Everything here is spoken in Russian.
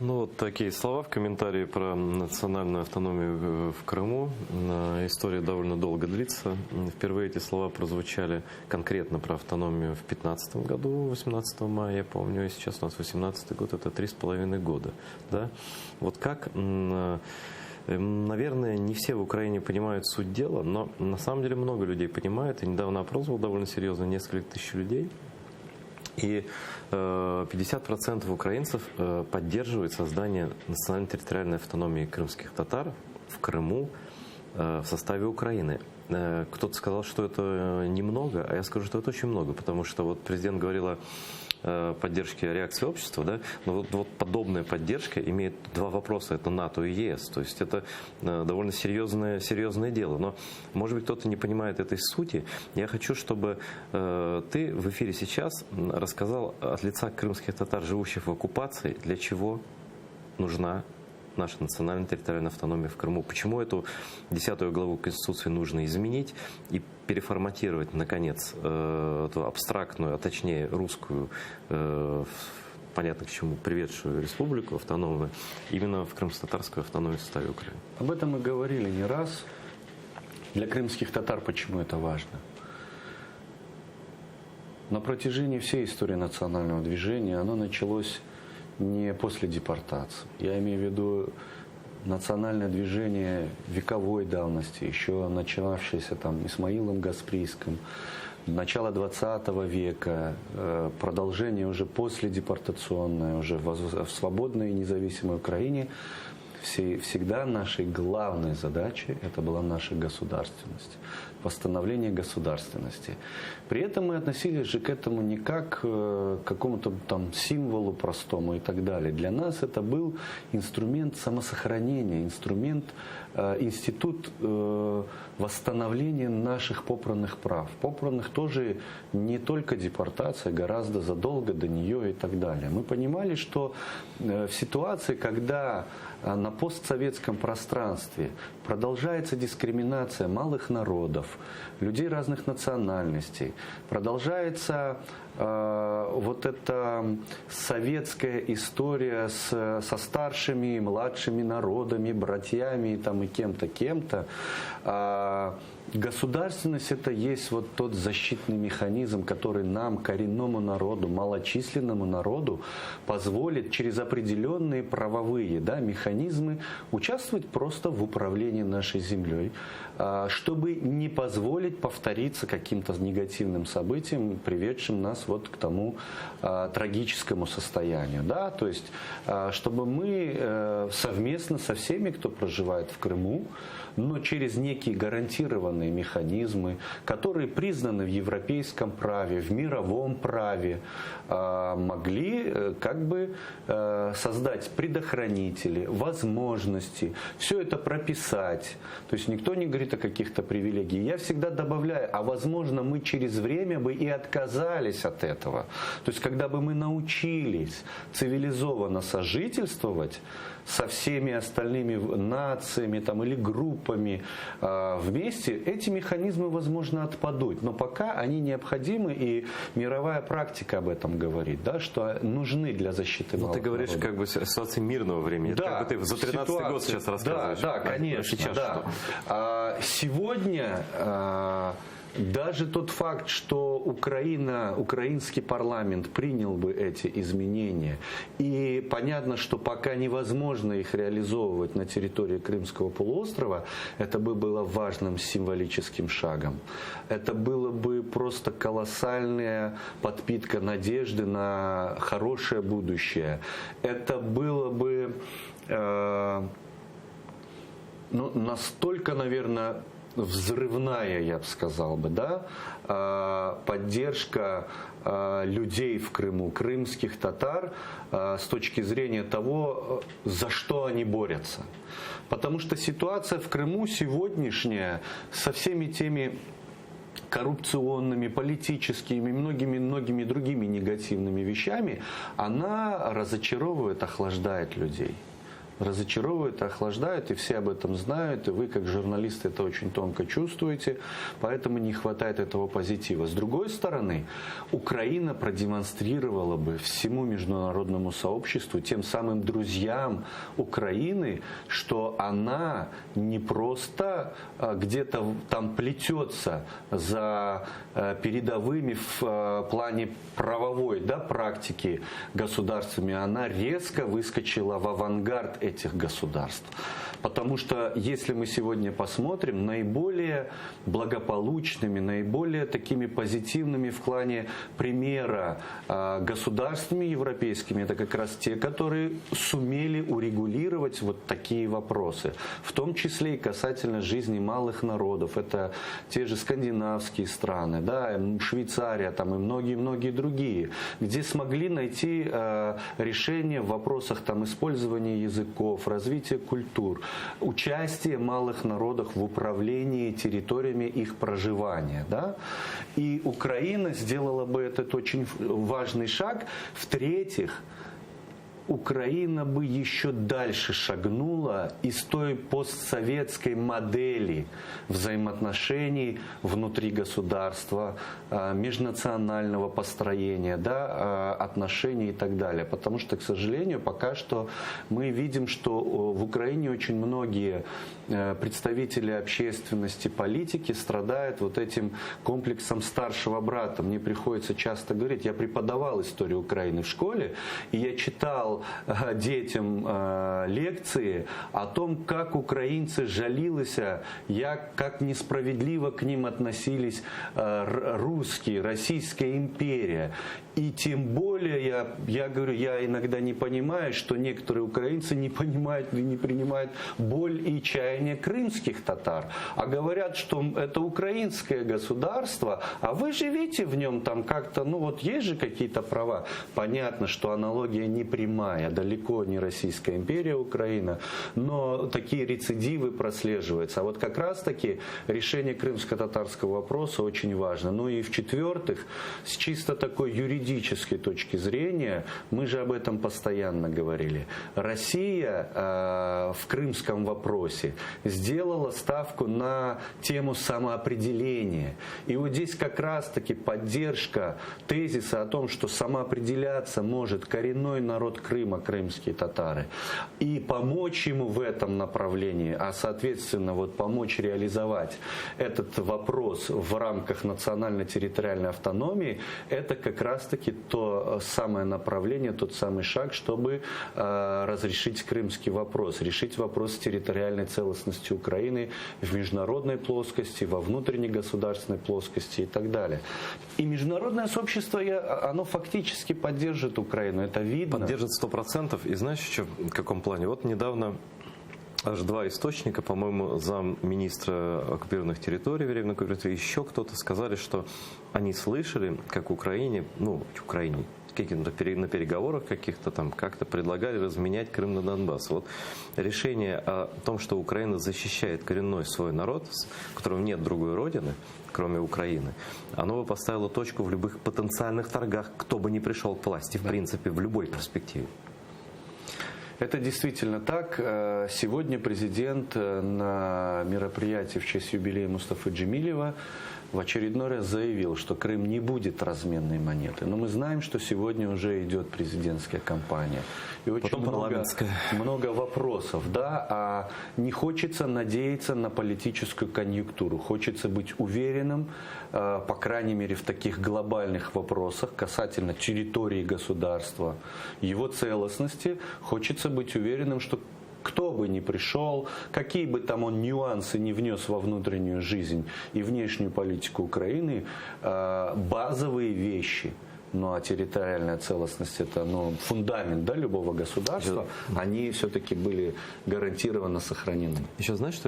Ну, вот такие слова в комментарии про национальную автономию в Крыму. История довольно долго длится. Впервые эти слова прозвучали конкретно про автономию в 2015 году, 18 мая, я помню, и сейчас у нас 18 год, это 3,5 года. Да? Вот как, наверное, не все в Украине понимают суть дела, но на самом деле много людей понимают. Я недавно опросывал довольно серьезно несколько тысяч людей. И 50% украинцев поддерживают создание национально-территориальной автономии крымских татар в Крыму в составе Украины. Кто-то сказал, что это немного, а я скажу, что это очень много, потому что вот президент говорил о поддержки реакции общества, да? Но вот подобная поддержка имеет два вопроса, это НАТО и ЕС, то есть это довольно серьезное дело, но может быть кто-то не понимает этой сути. Я хочу, чтобы ты в эфире сейчас рассказал от лица крымских татар, живущих в оккупации, для чего нужна наша национальная территориальная автономия в Крыму. Почему эту 10 главу Конституции нужно изменить и переформатировать, наконец, эту абстрактную, а точнее русскую, понятно к чему, приведшую республику автономную, именно в крымско-татарскую автономию в составе Украины. Об этом мы говорили не раз. Для крымских татар почему это важно? На протяжении всей истории национального движения оно началось не после депортации. Я имею в виду национальное движение вековой давности, еще начинавшееся там Исмаилом Гасприйским, начало 20 века, продолжение уже последепортационное, уже в свободной и независимой Украине. Всегда нашей главной задачей это была наша государственность, восстановление государственности. При этом мы относились же к этому не как к какому-то там символу простому и так далее. Для нас это был инструмент самосохранения, институт восстановления наших попранных прав. Попранных тоже не только депортация, гораздо задолго до нее и так далее. Мы понимали, что в ситуации, когда на постсоветском пространстве продолжается дискриминация малых народов, людей разных национальностей, продолжается вот эта советская история со старшими и младшими народами, братьями там, и кем-то. Государственность это есть вот тот защитный механизм, который нам, коренному народу, малочисленному народу, позволит через определенные правовые механизмы участвовать просто в управлении нашей землей, чтобы не позволить повториться каким-то негативным событиям, приведшим нас вот к тому трагическому состоянию. Да? То есть, чтобы мы совместно со всеми, кто проживает в Крыму, но через некие гарантированные механизмы, которые признаны в европейском праве, в мировом праве, могли как бы создать предохранители, возможности, все это прописать. То есть никто не говорит о каких-то привилегиях. Я всегда добавляю, а возможно мы через время бы и отказались от этого. То есть когда бы мы научились цивилизованно сожительствовать со всеми остальными нациями там, или группами вместе, эти механизмы, возможно, отпадут. Но пока они необходимы, и мировая практика об этом говорит, да, что нужны для защиты малых народов. Ты говоришь как бы ситуации мирного времени. Да, как бы ты за 13-й год сейчас рассказываешь. Да, конечно. Сейчас да. Сегодня даже тот факт, что украинский парламент принял бы эти изменения, и понятно, что пока невозможно их реализовывать на территории Крымского полуострова, это бы было важным символическим шагом. Это было бы просто колоссальная подпитка надежды на хорошее будущее. Это было бы настолько, наверное, взрывная, я бы сказал бы, да, поддержка людей в Крыму, крымских татар, с точки зрения того, за что они борются. Потому что ситуация в Крыму сегодняшняя со всеми теми коррупционными, политическими, многими другими негативными вещами, она разочаровывает, охлаждает людей. разочаровывает, охлаждает, и все об этом знают, и вы, как журналисты, это очень тонко чувствуете, поэтому не хватает этого позитива. С другой стороны, Украина продемонстрировала бы всему международному сообществу, тем самым друзьям Украины, что она не просто где-то там плетется за передовыми в плане правовой, да, практики государствами, она резко выскочила в авангард этих государств. Потому что, если мы сегодня посмотрим, наиболее благополучными, наиболее такими позитивными в плане примера государствами европейскими, это как раз те, которые сумели урегулировать вот такие вопросы. В том числе и касательно жизни малых народов. Это те же скандинавские страны, да, Швейцария там, и многие-многие другие, где смогли найти решение в вопросах там, использования языков, развития культур, участие малых народов в управлении территориями их проживания. Да? И Украина сделала бы этот очень важный шаг. В-третьих, Украина бы еще дальше шагнула из той постсоветской модели взаимоотношений внутри государства, межнационального построения, да, отношений и так далее. Потому что, к сожалению, пока что мы видим, что в Украине очень многие представители общественности, политики страдают вот этим комплексом старшего брата. Мне приходится часто говорить, я преподавал историю Украины в школе, и я читал детям лекции о том, как украинцы жалились, как несправедливо к ним относились русские, Российская империя. И тем более, я говорю, я иногда не понимаю, что некоторые украинцы не понимают и не принимают боль и чаяние крымских татар, а говорят, что это украинское государство, а вы живите в нем там как-то, ну вот есть же какие-то права. Понятно, что аналогия не прямая, далеко не Российская империя, Украина, но такие рецидивы прослеживаются. А вот как раз-таки решение крымско-татарского вопроса очень важно. Ну и в-четвертых, с чисто такой юридической точки зрения, мы же об этом постоянно говорили, Россия в крымском вопросе сделала ставку на тему самоопределения. И вот здесь как раз-таки поддержка тезиса о том, что самоопределяться может коренной народ Крыма, крымские татары, и помочь ему в этом направлении, а соответственно вот помочь реализовать этот вопрос в рамках национально-территориальной автономии, это как раз-таки то самое направление, тот самый шаг, чтобы разрешить крымский вопрос, решить вопрос территориальной целостности Украины в международной плоскости, во внутренней государственной плоскости и так далее. И международное сообщество, оно фактически поддержит Украину, это видно. Поддержит 100%. И знаешь, еще в каком плане? Вот недавно аж два источника, по-моему, замминистра оккупированных территорий, временной оккупированной, еще кто-то сказали, что они слышали, как Украине, на переговорах каких-то там как-то предлагали разменять Крым на Донбасс. Вот решение о том, что Украина защищает коренной свой народ, у которого нет другой родины, кроме Украины, оно бы поставило точку в любых потенциальных торгах, кто бы ни пришел к власти, в принципе, в любой перспективе. Это действительно так. Сегодня президент на мероприятии в честь юбилея Мустафы Джемилева в очередной раз заявил, что Крым не будет разменной монетой. Но мы знаем, что сегодня уже идет президентская кампания. И очень много вопросов. Да? А не хочется надеяться на политическую конъюнктуру. Хочется быть уверенным, по крайней мере, в таких глобальных вопросах касательно территории государства, его целостности. Хочется быть уверенным, что кто бы ни пришел, какие бы там он нюансы не внес во внутреннюю жизнь и внешнюю политику Украины, базовые вещи, ну а территориальная целостность это фундамент, да, любого государства, они все-таки были гарантированно сохранены. Еще знаешь, что